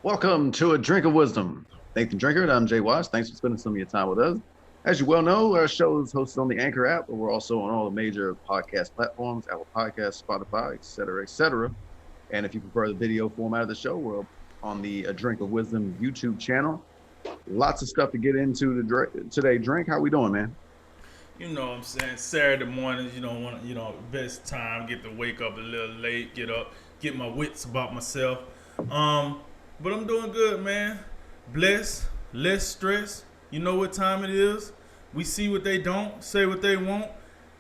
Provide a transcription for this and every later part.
Welcome to A Drink of Wisdom. Nathan Drinker, and I'm Jay Wise. Thanks for spending some of your time with us. As you well know, our show is hosted on the Anchor app, but we're also on all the major podcast platforms, Apple Podcasts, Spotify, et cetera, et cetera. And if you prefer the video format of the show, we're on the A Drink of Wisdom YouTube channel. Lots of stuff to get into today. Drink, how we doing, man? You know what I'm saying? Saturday mornings, best time, get to wake up a little late, get up, get my wits about myself. But I'm doing good, man. Blessed, less stress. You know what time it is. We see what they don't, say what they won't.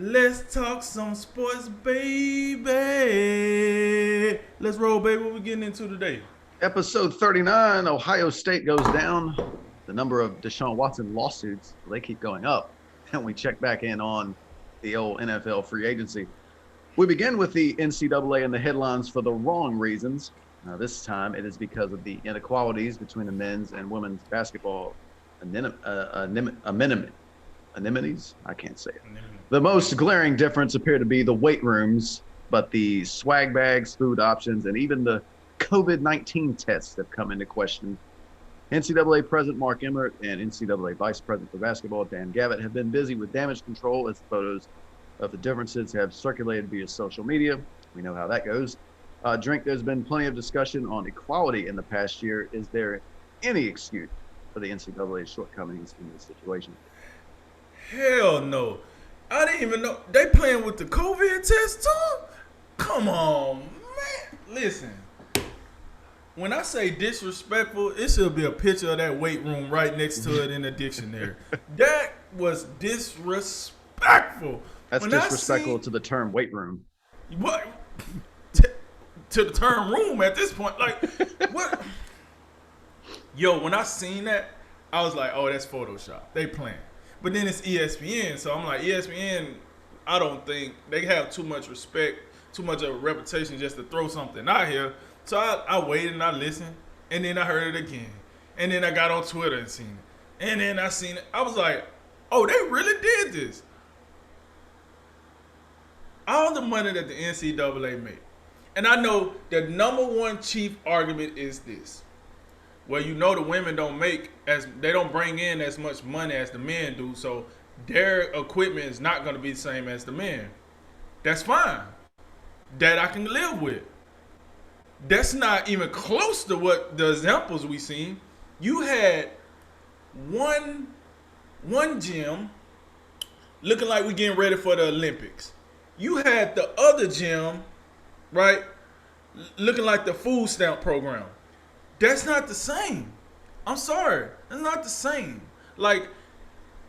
Let's talk some sports, baby. Let's roll, baby. What we getting into today? Episode 39, Ohio State goes down. The number of Deshaun Watson lawsuits, they keep going up. And we check back in on the old NFL free agency. We begin with the NCAA and the headlines for the wrong reasons. This time it is because of the inequalities between the men's and women's basketball amenities. I can't say it. The most glaring difference appear to be the weight rooms, but the swag bags, food options, and even the COVID-19 tests have come into question. NCAA President Mark Emmert and NCAA Vice President for Basketball Dan Gavitt have been busy with damage control as photos of the differences have circulated via social media. We know how that goes. Drink, there's been plenty of discussion on equality in the past year. Is there any excuse for the NCAA's shortcomings in this situation? Hell no. I didn't even know. They playing with the COVID test too? Come on, man. Listen. When I say disrespectful, it should be a picture of that weight room right next to it in the dictionary. That was disrespectful. That's disrespectful to the term weight room. What? To the term room at this point. Like, what? Yo, when I seen that, I was like, oh, that's Photoshop. They playing. But then it's ESPN, so I'm like, ESPN, I don't think they have too much respect, too much of a reputation just to throw something out here. So I waited and I listened, and then I heard it again. And then I got on Twitter and seen it. And then I seen it. I was like, oh, they really did this. All the money that the NCAA made. And I know the number one chief argument is this. Well, you know the women they don't bring in as much money as the men do, so their equipment is not going to be the same as the men. That's fine. That I can live with. That's not even close to what the examples we seen. You had one gym looking like we getting ready for the Olympics. You had the other gym, right, looking like the food stamp program. That's not the same. I'm sorry. That's not the same. Like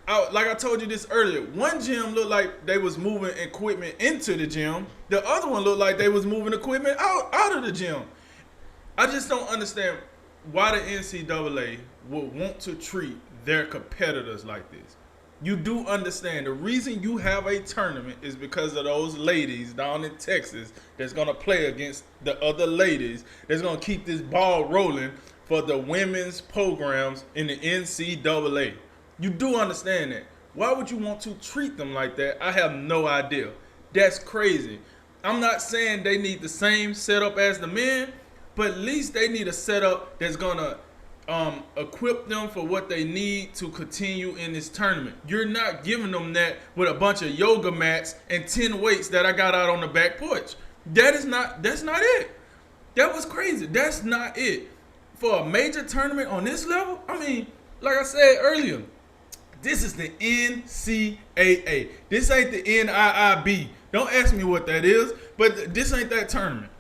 I told you this earlier, one gym looked like they was moving equipment into the gym. The other one looked like they was moving equipment out of the gym. I just don't understand why the NCAA would want to treat their competitors like this. You do understand the reason you have a tournament is because of those ladies down in Texas that's going to play against the other ladies that's going to keep this ball rolling for the women's programs in the NCAA. You do understand that. Why would you want to treat them like that? I have no idea. That's crazy. I'm not saying they need the same setup as the men, but at least they need a setup that's going to equip them for what they need to continue in this tournament. You're not giving them that with a bunch of yoga mats and 10 weights that I got out on the back porch. That's not it. That was crazy. That's not it. For a major tournament on this level, I mean, like I said earlier, this is the NCAA. This ain't the NIIB. Don't ask me what that is, but this ain't that tournament.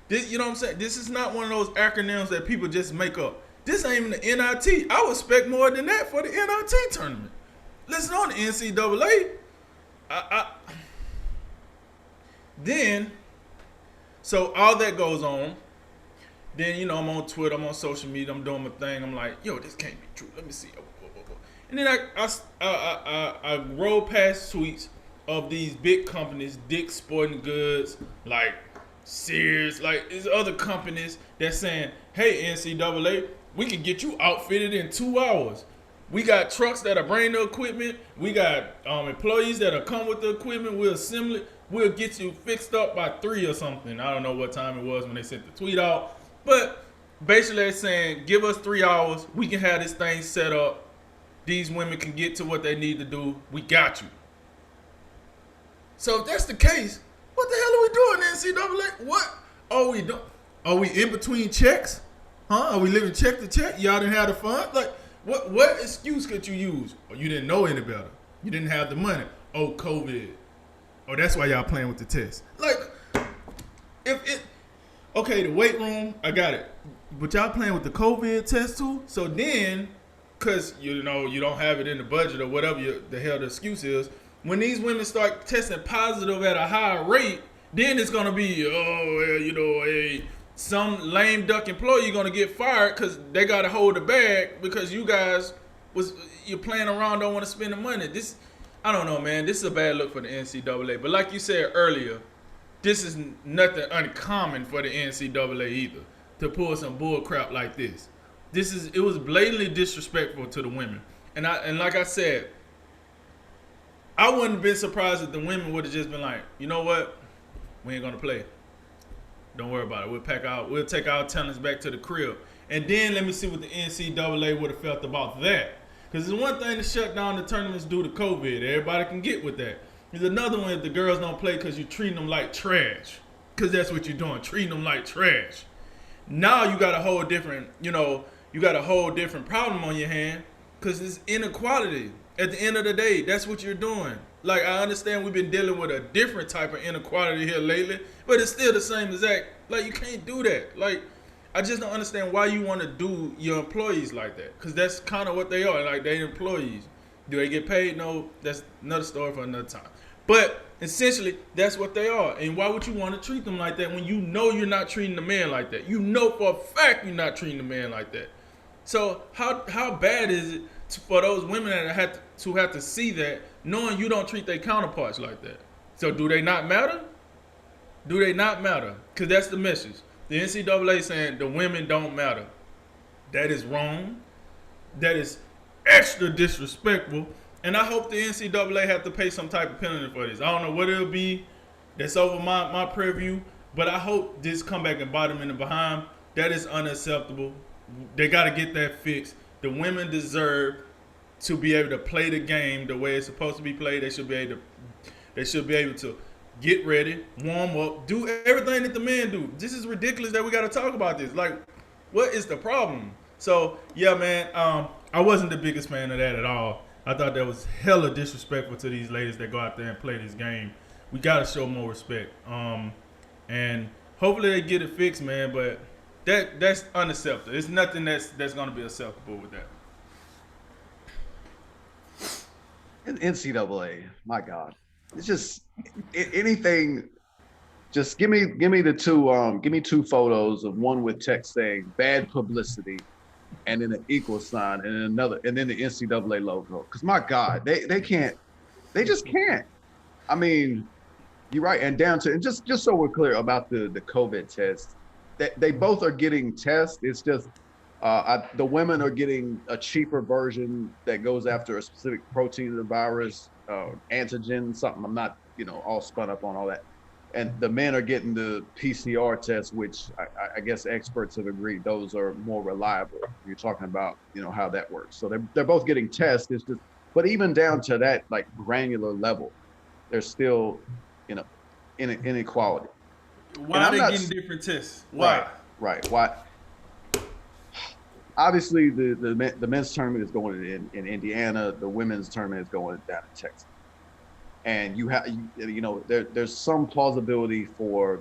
This, you know what I'm saying? This is not one of those acronyms that people just make up. This ain't even the NIT. I would expect more than that for the NIT tournament. Listen on the NCAA. Then, so all that goes on. Then, I'm on Twitter, I'm on social media, I'm doing my thing. I'm like, yo, this can't be true. Let me see. And then I roll past tweets of these big companies, Dick's Sporting Goods, like Sears, like there's other companies that's saying, hey, NCAA, we can get you outfitted in 2 hours. We got trucks that'll bring the equipment. We got employees that'll come with the equipment. We'll assemble it. We'll get you fixed up by 3 or something. I don't know what time it was when they sent the tweet out. But basically they're saying, give us 3 hours, we can have this thing set up. These women can get to what they need to do. We got you. So if that's the case, what the hell are we doing, NCAA? What are we doing? Are we in between checks? Huh? Are we living check to check? Y'all didn't have the fun? Like, what excuse could you use? Or you didn't know any better. You didn't have the money. Oh, COVID. Oh, that's why y'all playing with the test. Like, okay, the weight room, I got it. But y'all playing with the COVID test too? So then, because, you know, you don't have it in the budget or whatever the hell the excuse is, when these women start testing positive at a higher rate, then it's going to be, some lame duck employee going to get fired because they got to hold the bag because you guys you're playing around, don't want to spend the money. This, I don't know, man. This is a bad look for the NCAA. But like you said earlier, this is nothing uncommon for the NCAA either to pull some bull crap like this. It was blatantly disrespectful to the women. And like I said, I wouldn't have been surprised if the women would have just been like, you know what? We ain't gonna play. Don't worry about it. We'll take our talents back to the crib. And then let me see what the NCAA would have felt about that. Because it's one thing to shut down the tournaments due to COVID. Everybody can get with that. There's another one if the girls don't play because you're treating them like trash. Because that's what you're doing, treating them like trash. Now you got a whole different, problem on your hand because it's inequality. At the end of the day, that's what you're doing. Like, I understand we've been dealing with a different type of inequality here lately, but it's still the same exact. Like, you can't do that. Like, I just don't understand why you want to do your employees like that, because that's kind of what they are. Like, they're employees. Do they get paid? No, that's another story for another time. But essentially, that's what they are. And why would you want to treat them like that when you know you're not treating the man like that? You know for a fact you're not treating the man like that. So how bad is it for those women that have to see that, knowing you don't treat their counterparts like that? So do they not matter? Do they not matter? Because that's the message. The NCAA saying the women don't matter. That is wrong. That is extra disrespectful. And I hope the NCAA have to pay some type of penalty for this. I don't know what it'll be. That's over my purview. But I hope this come back and bite them in the behind. That is unacceptable. They got to get that fixed. The women deserve to be able to play the game the way it's supposed to be played. They should be able to get ready, warm up, do everything that the men do. This is ridiculous that we got to talk about this. Like, what is the problem? So, yeah, man, I wasn't the biggest fan of that at all. I thought that was hella disrespectful to these ladies that go out there and play this game. We got to show more respect. And hopefully they get it fixed, man, but that's unacceptable. It's nothing that's going to be acceptable with that. NCAA, my God, it's just anything. Just give me two photos of one with text saying bad publicity, and then an equal sign, and then another, and then the NCAA logo. Because my God, they just can't. I mean, you're right, and down to, and just so we're clear about the COVID test, they both are getting tests. It's just the women are getting a cheaper version that goes after a specific protein of the virus, antigen, something. I'm not, all spun up on all that. And the men are getting the PCR test, which I guess experts have agreed those are more reliable. You're talking about, how that works. So they're both getting tests. It's just, but even down to that like granular level, there's still, inequality. Why are they getting different tests? Why? Right. Why? Obviously, the men's tournament is going in Indiana. The women's tournament is going down in Texas. And you have, there's some plausibility for,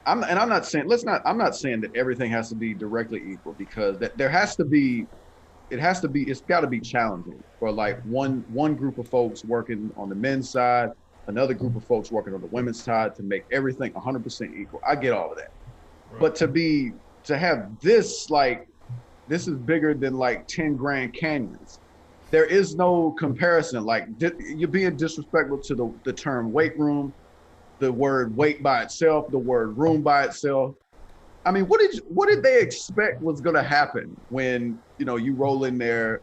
I'm not saying that everything has to be directly equal, because it's got to be challenging for like one group of folks working on the men's side, another group of folks working on the women's side to make everything 100% equal. I get all of that. Right. But to have this, like, this is bigger than like 10 Grand Canyons. There is no comparison. Like, you're being disrespectful to the term weight room, the word weight by itself, the word room by itself. I mean, what did they expect was going to happen when, you roll in there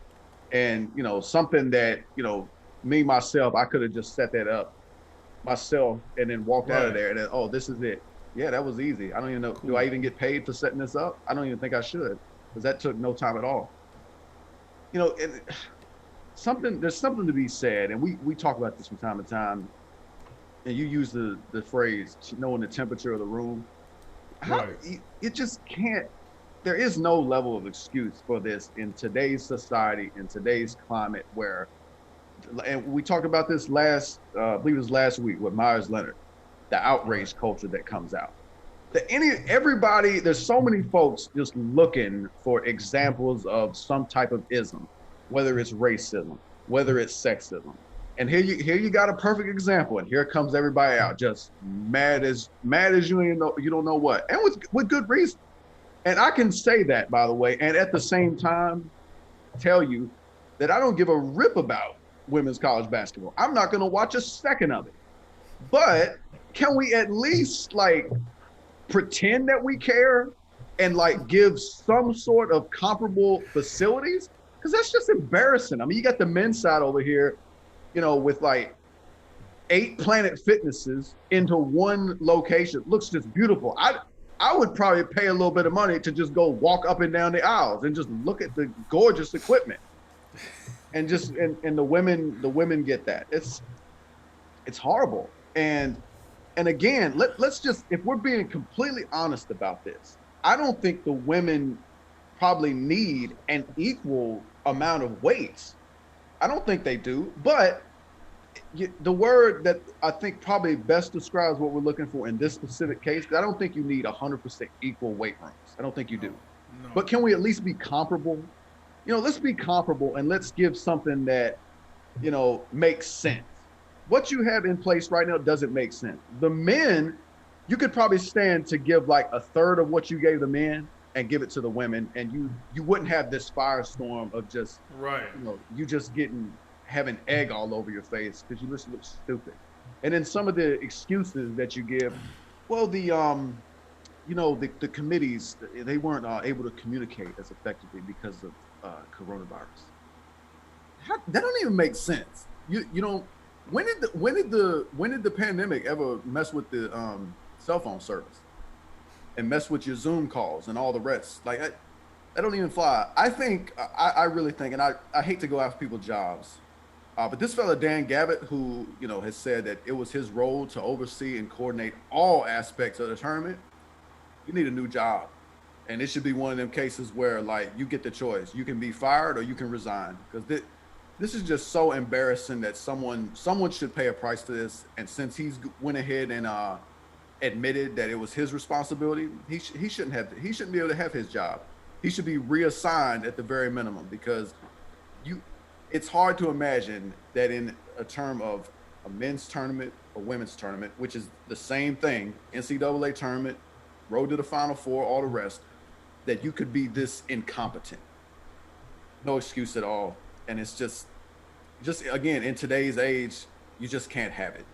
and, something that, myself, I could have just set that up myself and then walked out of there and then, oh, this is it. Yeah, that was easy. I don't even know. Do I Cool. even get paid for setting this up? I don't even think I should, because that took no time at all. You know, there's something to be said, and we talk about this from time to time. And you use the phrase knowing the temperature of the room. How Right. it just can't. There is no level of excuse for this in today's society, in today's climate, where, and we talked about this I believe it was last week with Myers Leonard, the Right. outrage culture that comes out. Everybody, there's so many folks just looking for examples of some type of ism, whether it's racism, whether it's sexism. And here you got a perfect example, and here comes everybody out just mad as you don't know what, and with good reason. And I can say that, by the way, and at the same time tell you that I don't give a rip about women's college basketball. I'm not going to watch a second of it. But can we at least like pretend that we care and like give some sort of comparable facilities? Because that's just embarrassing. I mean, you got the men's side over here, with like 8 Planet Fitnesses into one location. Looks just beautiful. I would probably pay a little bit of money to just go walk up and down the aisles and just look at the gorgeous equipment. And the women get that. It's horrible. And again, let's just, if we're being completely honest about this, I don't think the women probably need an equal amount of weights. I don't think they do. But the word that I think probably best describes what we're looking for in this specific case, because I don't think you need 100% equal weight rooms. I don't think you No. do. No. But can we at least be comparable? Let's be comparable, and let's give something that, makes sense. What you have in place right now doesn't make sense. The men, you could probably stand to give like a third of what you gave the men and give it to the women, and you wouldn't have this firestorm of just, Right. you just having egg all over your face because you just look stupid. And then some of the excuses that you give, well, the committees, they weren't able to communicate as effectively because of coronavirus. That don't even make sense. You don't. When did the pandemic ever mess with the cell phone service and mess with your Zoom calls and all the rest? Like, that don't even fly. I really think, and I hate to go after people's jobs, but this fella Dan Gavitt, who has said that it was his role to oversee and coordinate all aspects of the tournament, you need a new job. And it should be one of them cases where like you get the choice. You can be fired or you can resign, because this is just so embarrassing that someone should pay a price for this. And since he's went ahead and admitted that it was his responsibility, he shouldn't be able to have his job. He should be reassigned at the very minimum, because you it's hard to imagine that in a term of a men's tournament, a women's tournament, which is the same thing, NCAA tournament, road to the Final Four, all the rest, that you could be this incompetent. No excuse at all. And it's just again, in today's age, you just can't have it.